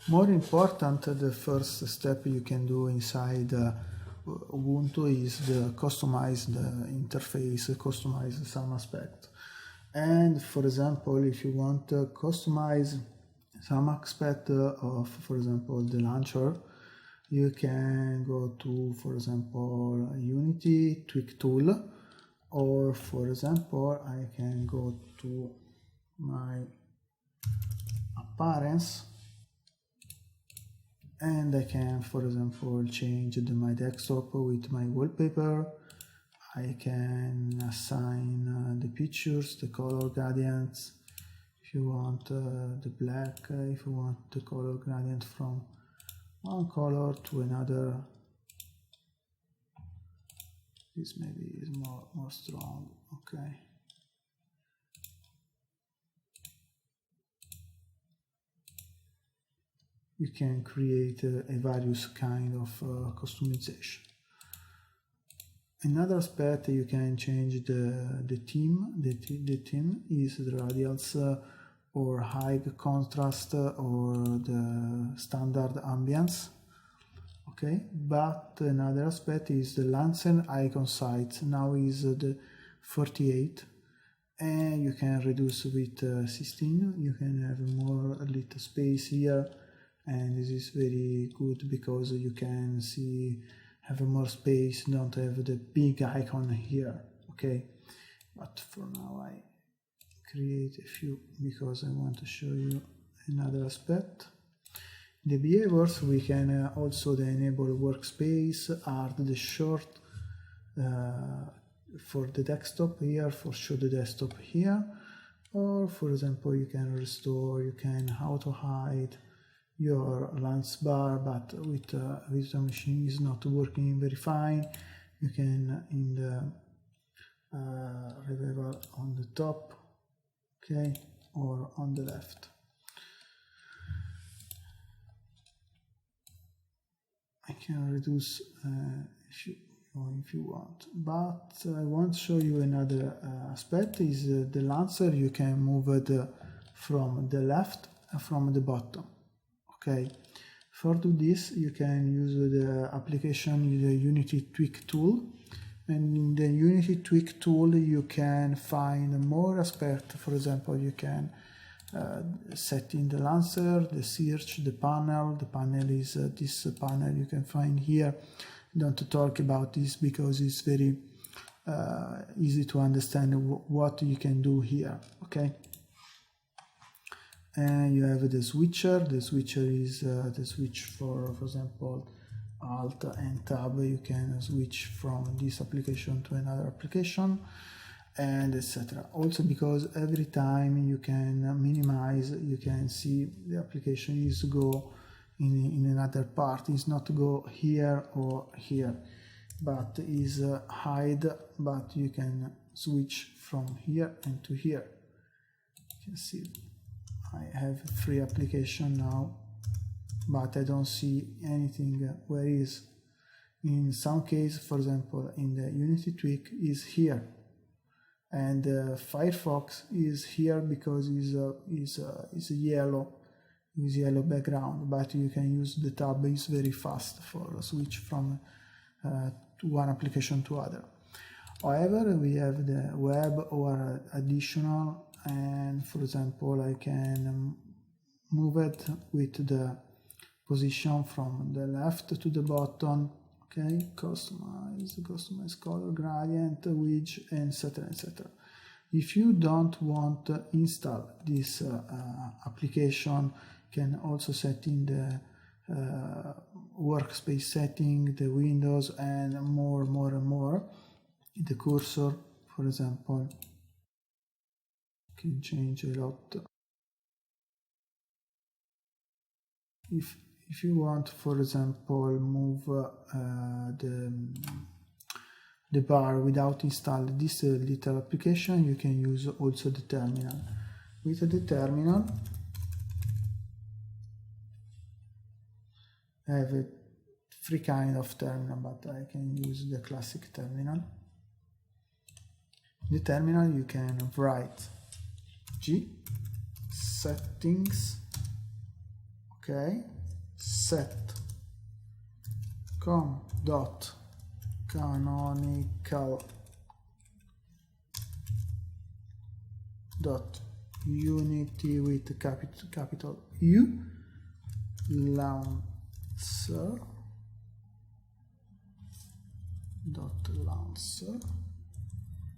More important, the first step you can do inside Ubuntu is the customize the interface, customize some aspect. And for example, if you want to customize some aspect of, for example, the launcher, you can go to, for example, Unity Tweak Tool, or for example, I can go to my appearance, and I can, for example, change my desktop with my wallpaper. I can assign the pictures, the color gradients, if you want the black, if you want the color gradient from one color to another. This maybe is more strong, okay. You can create a various kind of customization. Another aspect, you can change the theme. The theme is the radials or high contrast or the standard ambience. Okay, but another aspect is the Lancer icon size. Now is the 48, and you can reduce with 16. You can have more little space here, and this is very good because you can see have more space, don't have the big icon here. Okay, but for now I create a few because I want to show you another aspect. The behaviors, we can also enable workspace, add the short for the desktop here, for show the desktop here, or for example you can restore, you can auto hide your lens bar, but with virtual machine is not working very fine. You can in the revival on the top, okay, or on the left. I can reduce if you want, but I want to show you another aspect is the Lancer. You can move it from the left and from the bottom. Okay, for do this you can use the application, the Unity Tweak Tool, and in the Unity Tweak Tool you can find more aspects. For example, you can set in the Lancer, the search, the panel. The panel is this panel you can find here. Don't talk about this because it's very easy to understand what you can do here. Okay. And you have the switcher. The switcher is the switch for example, Alt and Tab. You can switch from this application to another application, and etc. Also because every time you can minimize, you can see the application is go in another part. Is not go here or here, but is hide. But you can switch from here and to here. You can see. I have 3 applications now, but I don't see anything where is. In some case, for example, in the Unity Tweak is here, and Firefox is here because is yellow background. But you can use the tab. Is very fast for a switch from to one application to other. However, we have the web or additional. And for example, I can move it with the position from the left to the bottom. Okay, customize color gradient, width, etc., etc. If you don't want to install this application, you can also set in the workspace setting, the windows, and more. The cursor, for example, can change a lot. If you want, for example, move the bar without installing this little application, you can use also the terminal. With the terminal, I have 3 kinds of terminal, but I can use the classic terminal. The terminal you can write G settings, Okay, set com.canonical .unity with capital U, launcher .launcher.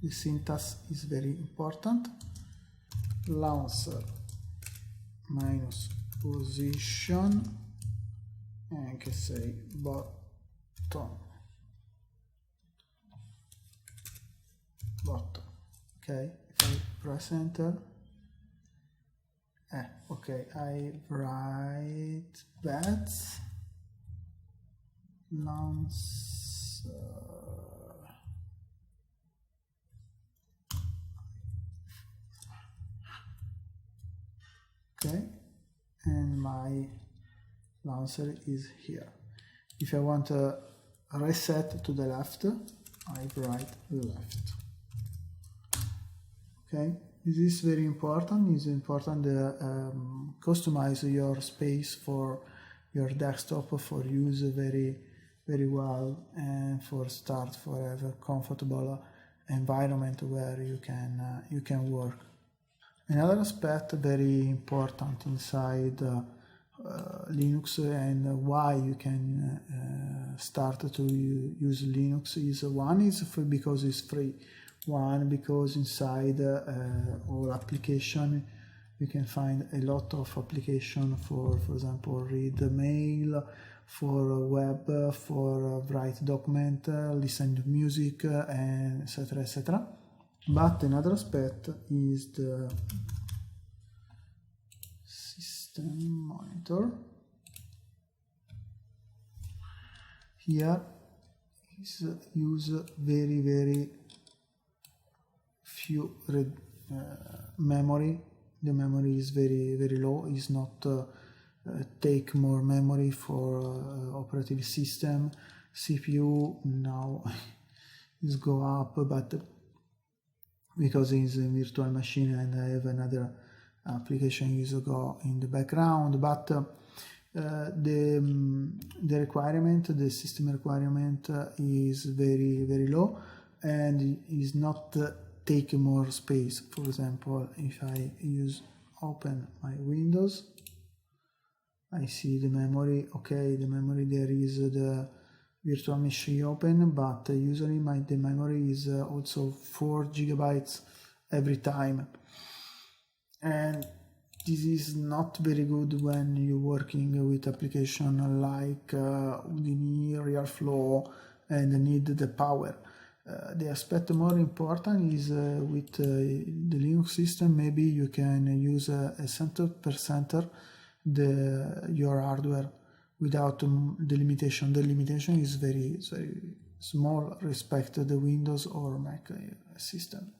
The syntax is very important. Launcher minus position, anche say bottom. Okay, if I press enter, okay, I write that launcher. Okay, and my launcher is here. If I want to reset to the left, I write left. Okay, this is very important. It's important to customize your space for your desktop for use very well, and for start for a comfortable environment where you can work. Another aspect very important inside Linux, and why you can start to use Linux, is one is because it's free, one because inside all application you can find a lot of application for example read mail, for web, for write document, listen to music, and etc. But another aspect is the system monitor. Here is use very few memory. The memory is very low. Is not take more memory for operating system. CPU now is go up, but because it's a virtual machine and I have another application is go in the background, but the requirement, the system requirement is very low, and is not take more space. For example, if I open my Windows, I see the memory. Okay, the memory there is the virtual machine open, but usually the memory is also 4 GB every time, and this is not very good when you're working with application like Udemy, RealFlow, and need the power. The aspect more important is with the Linux system, maybe you can use a 100% your hardware without the limitation. The limitation is very small respect to the Windows or Mac system.